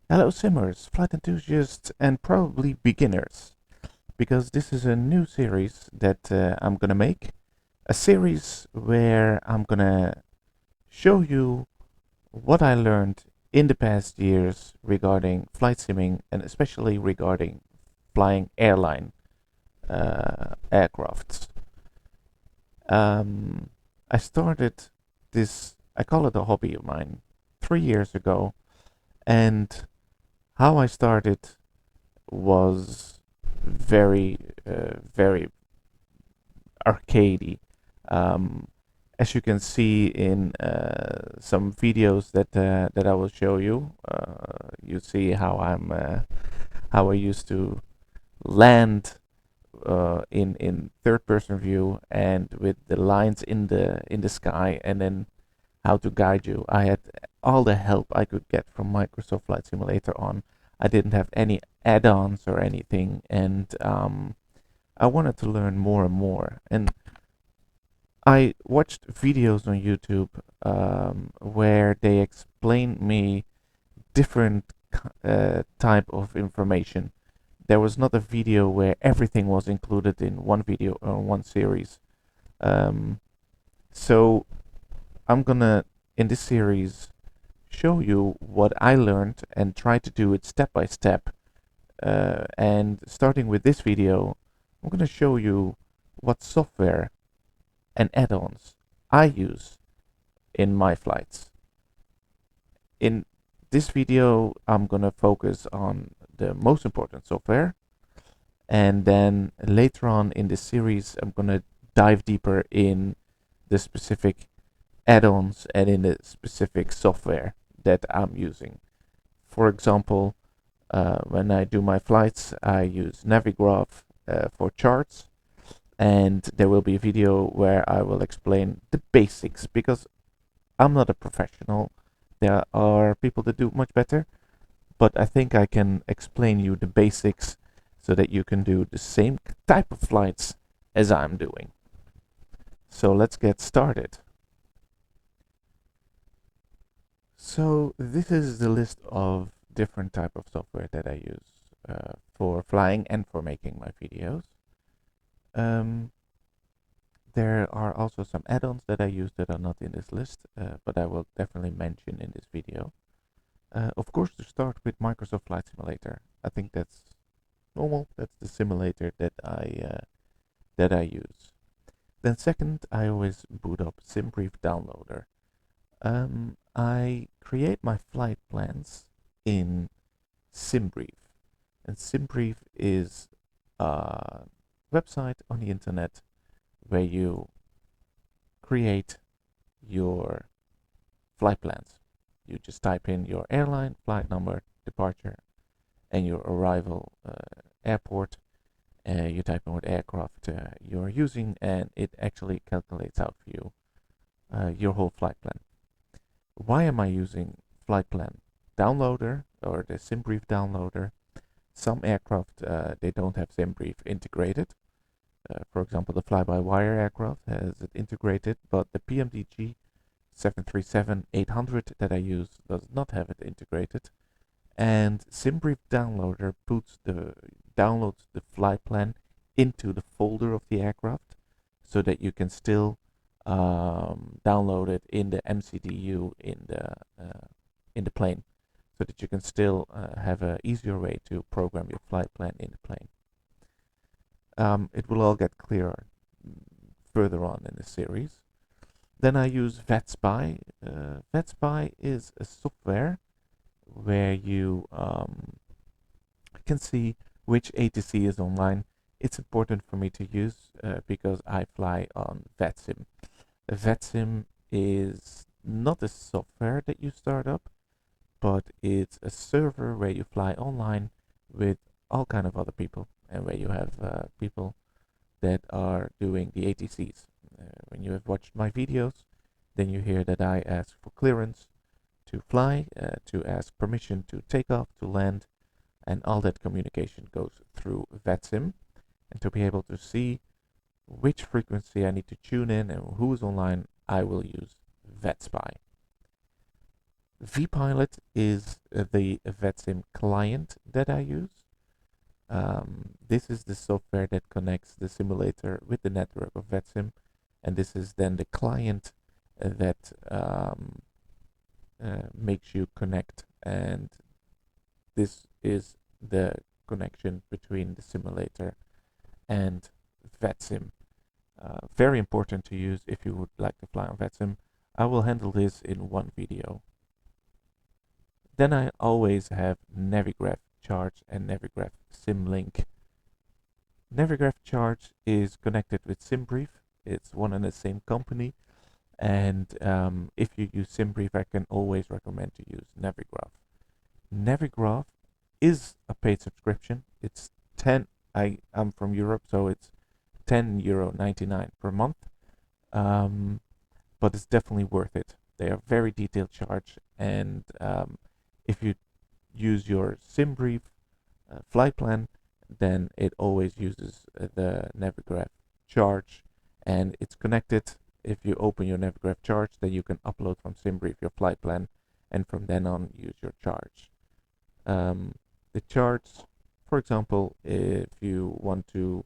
Hello simmers, flight enthusiasts and probably beginners, because this is a new series that I'm gonna make. A series where I'm gonna show you what I learned in the past years regarding flight simming and especially regarding flying airline aircrafts. Um, I started this, I call it a hobby of mine, 3 years ago, and how I started was very arcadey. Um, as you can see in some videos that I will show you, you see how I used to land in third person view and with the lines in the sky, and then how to guide you. I had all the help I could get from Microsoft Flight Simulator on. I didn't have any add-ons or anything, and I wanted to learn more and more. And I watched videos on YouTube where they explained me different type of information. There was not a video where everything was included in one video or one series. Um, so I'm gonna in this series show you what I learned and try to do it step by step. And starting with this video, I'm gonna show you what software and add-ons I use in my flights. In this video, I'm gonna focus on the most important software, and then later on in this series, I'm gonna dive deeper in the specific add-ons and in the specific software that I'm using. For example, when I do my flights, I use Navigraph for charts, and there will be a video where I will explain the basics because I'm not a professional. There are people that do much better, but I think I can explain you the basics so that you can do the same type of flights as I'm doing. So let's get started. So this is the list of different type of software that I use for flying and for making my videos. Um, there are also some add-ons that I use that are not in this list, but I will definitely mention in this video. Of course, to start with Microsoft Flight Simulator. I think that's normal. That's the simulator that I use. Then second, I always boot up SimBrief Downloader. I create my flight plans in SimBrief, and SimBrief is a website on the internet where you create your flight plans. You just type in your airline, flight number, departure, and your arrival airport. You type in what aircraft you're using, and it actually calculates out for you your whole flight plan. Why am I using Flight Plan Downloader or the SimBrief Downloader? Some aircraft they don't have SimBrief integrated. For example, the fly-by-wire aircraft has it integrated, but the PMDG 737-800 that I use does not have it integrated. And SimBrief Downloader downloads the flight plan into the folder of the aircraft, so that you can still download it in the MCDU in the plane, so that you can still have an easier way to program your flight plan in the plane. It will all get clearer further on in the series. Then I use VetSpy. VetSpy is a software where you can see which ATC is online. It's important for me to use because I fly on VetSim. VetSim is not a software that you start up, but it's a server where you fly online with all kind of other people, and where you have people that are doing the ATCs. When you have watched my videos, then you hear that I ask for clearance to fly, to ask permission to take off, to land, and all that communication goes through VetSim. And to be able to see which frequency I need to tune in and who is online, I will use VetSpy. vPilot is the VetSim client that I use. This is the software that connects the simulator with the network of VetSim, and this is then the client that makes you connect, and this is the connection between the simulator and VetSim. Very important to use if you would like to fly on VetSim. I will handle this in one video. Then I always have Navigraph Charge and Navigraph SimLink. Navigraph Charge is connected with SimBrief. It's one and the same company. And if you use SimBrief, I can always recommend to use Navigraph. Navigraph is a paid subscription. It's 10. I'm from Europe, so it's €10.99 per month. But it's definitely worth it. They are very detailed charge, and if you use your SimBrief flight plan, then it always uses the Navigraph charge, and it's connected. If you open your Navigraph charge, then you can upload from SimBrief your flight plan, and from then on use your charge. The charts, for example, if you want to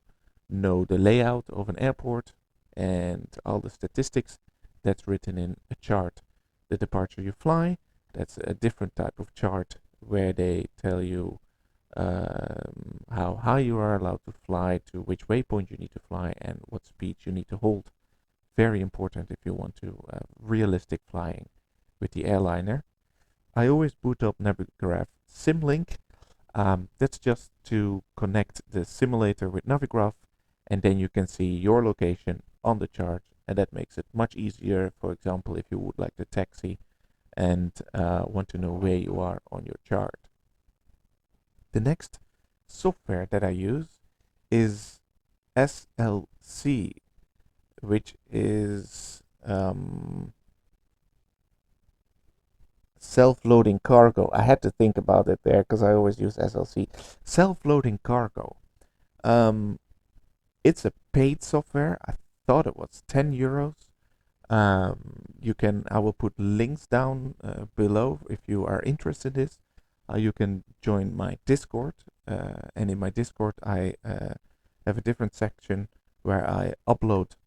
know the layout of an airport and all the statistics, that's written in a chart. The departure you fly, that's a different type of chart where they tell you how high you are allowed to fly, to which waypoint you need to fly, and what speed you need to hold. Very important if you want to realistic flying with the airliner. I always boot up Navigraph SimLink. That's just to connect the simulator with Navigraph, and then you can see your location on the chart, and that makes it much easier. For example, if you would like to taxi and want to know where you are on your chart. The next software that I use is SLC, which is self-loading cargo. I had to think about it there because I always use SLC. Self-loading cargo. It's a paid software. I thought it was €10. I will put links down below if you are interested in this. You can join my Discord, and in my Discord I have a different section where I upload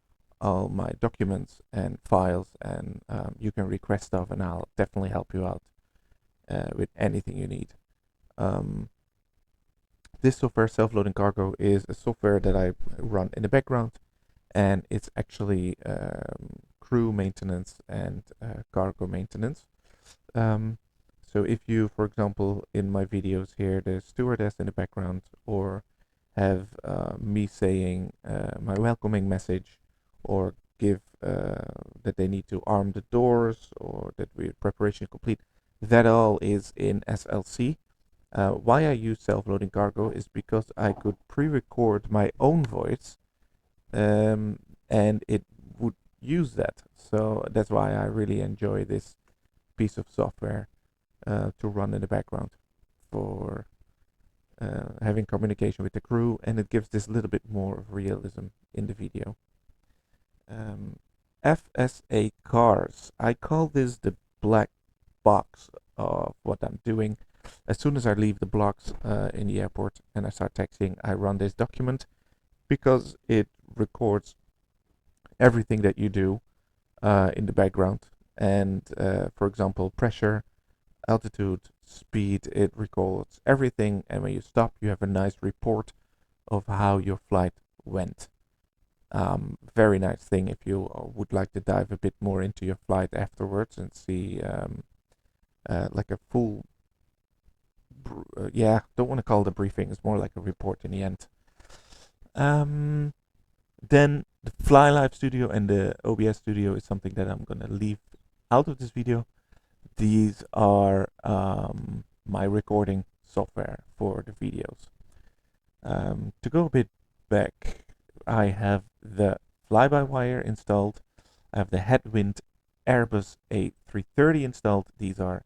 all my documents and files, and you can request stuff, and I'll definitely help you out with anything you need. This software, Self-Loading Cargo, is a software that I run in the background, and it's actually crew maintenance and cargo maintenance. So if you, for example, in my videos hear the stewardess in the background, or have me saying my welcoming message, or give that they need to arm the doors, or that preparation complete, that all is in SLC. Why I use self-loading cargo is because I could pre-record my own voice, and it would use that. So that's why I really enjoy this piece of software to run in the background for having communication with the crew, and it gives this little bit more of realism in the video. FSA cars. I call this the black box of what I'm doing. As soon as I leave the blocks in the airport and I start taxiing, I run this document because it records everything that you do in the background. And for example, pressure, altitude, speed, it records everything. And when you stop, you have a nice report of how your flight went. Very nice thing if you would like to dive a bit more into your flight afterwards and see like a full don't want to call it a briefing, it's more like a report in the end. Then the Fly Live Studio and the OBS Studio is something that I'm gonna leave out of this video. These are my recording software for the videos. To go a bit back, I have the fly-by-wire installed. I have the Headwind Airbus A330 installed. These are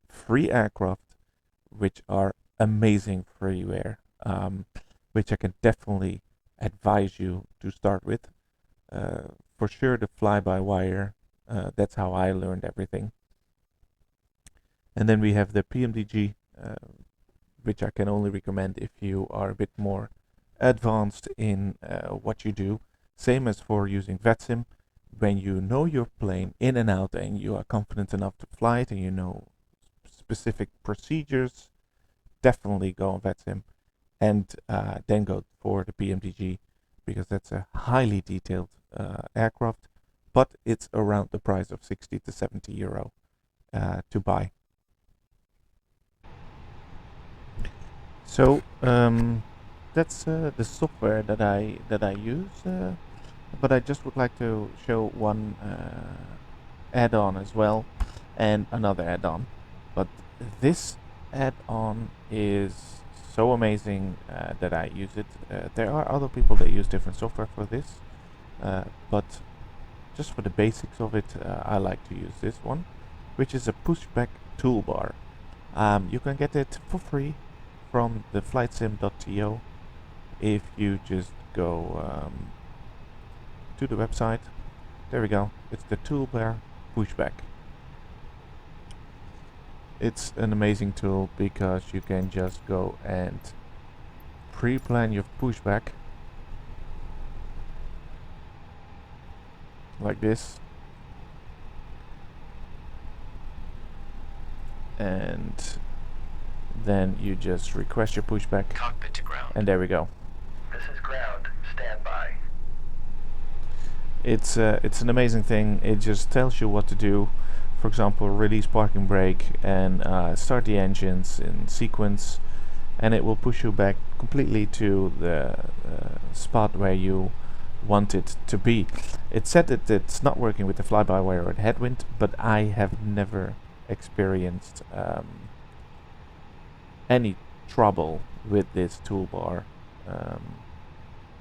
free aircraft which are amazing freeware, which I can definitely advise you to start with. For sure, the fly-by-wire, that's how I learned everything. And then we have the PMDG, which I can only recommend if you are a bit more advanced in what you do. Same as for using VetSim. When you know your plane in and out and you are confident enough to fly it and you know specific procedures, definitely go on VetSim and then go for the PMDG, because that's a highly detailed aircraft, but it's around the price of 60 to 70 euro to buy. So that's the software that I use, but I just would like to show one add-on as well, and another add-on. But this add-on is so amazing that I use it. There are other people that use different software for this, but just for the basics of it, I like to use this one, which is a pushback toolbar. You can get it for free from the flightsim.to if you just go to the website. There we go. It's the toolbar pushback. It's an amazing tool because you can just go and pre-plan your pushback like this, and then you just request your pushback. Cockpit to ground. And there we go. This is ground. Stand by. It's an amazing thing. It just tells you what to do. For example, release parking brake and start the engines in sequence, and it will push you back completely to the spot where you want it to be. It said that it's not working with the fly-by-wire or the headwind, but I have never experienced any trouble with this toolbar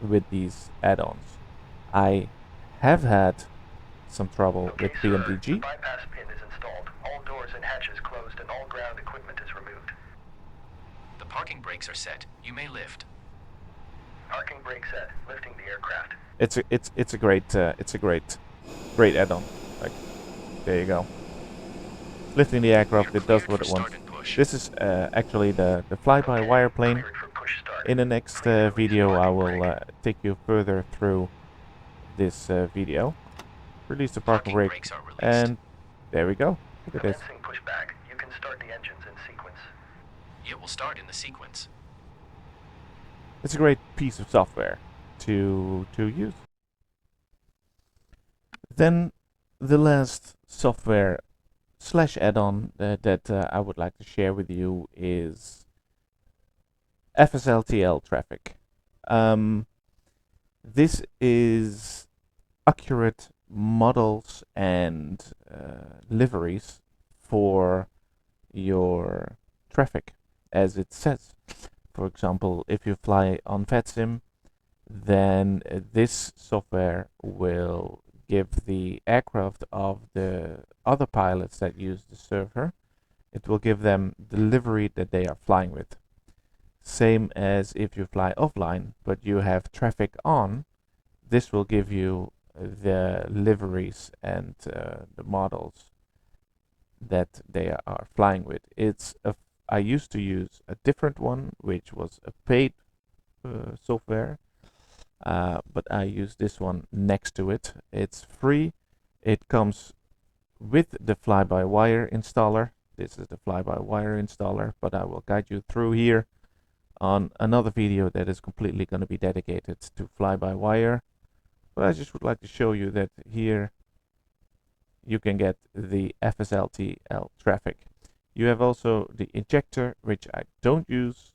with these add-ons. I have had some trouble with PMDG. The bypass pin is installed. All doors and hatches closed and all ground equipment is removed. The parking brakes are set. You may lift. Parking brake set. Lifting the aircraft. It's a great add-on. Like, there you go. Lifting the aircraft, it does what it wants. This is actually the fly-by-wire plane. In the next video, I will take you further through this video. Release the parking brake, and there we go. Look at this. Pushback. You can start the engines in sequence. It will start in the sequence. It's a great piece of software to use. Then the last software / add-on that I would like to share with you is FSLTL traffic. This is accurate models and liveries for your traffic, as it says. For example, if you fly on VetSim, then this software will give the aircraft of the other pilots that use the server, it will give them the livery that they are flying with. Same as if you fly offline, but you have traffic on, this will give you the liveries and the models that they are flying with. I used to use a different one, which was a paid software, but I use this one next to it. It's free. It comes with the fly-by-wire installer. This is the fly-by-wire installer, but I will guide you through here on another video that is completely going to be dedicated to fly-by-wire. But I just would like to show you that here you can get the FSLTL traffic. You have also the injector, which I don't use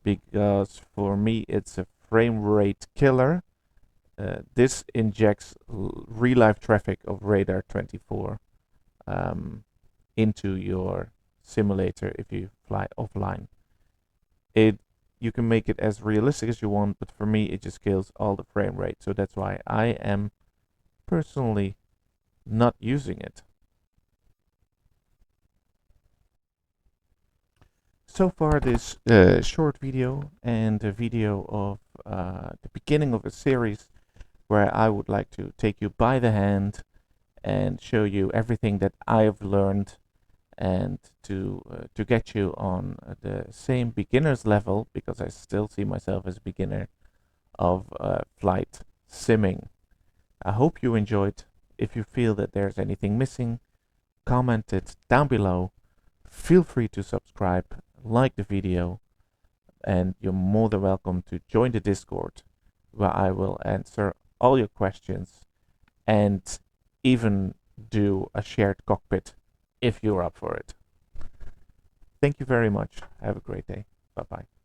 because for me it's a frame rate killer. This injects real-life traffic of radar 24 into your simulator if you fly offline. You can make it as realistic as you want, but for me it just kills all the frame rate. So that's why I am personally not using it. So far this short video and a video of the beginning of a series where I would like to take you by the hand and show you everything that I've learned and to get you on the same beginner's level, because I still see myself as a beginner of flight simming. I hope you enjoyed. If you feel that there's anything missing, comment it down below. Feel free to subscribe, like the video, and you're more than welcome to join the Discord, where I will answer all your questions and even do a shared cockpit if you're up for it. Thank you very much. Have a great day. Bye bye.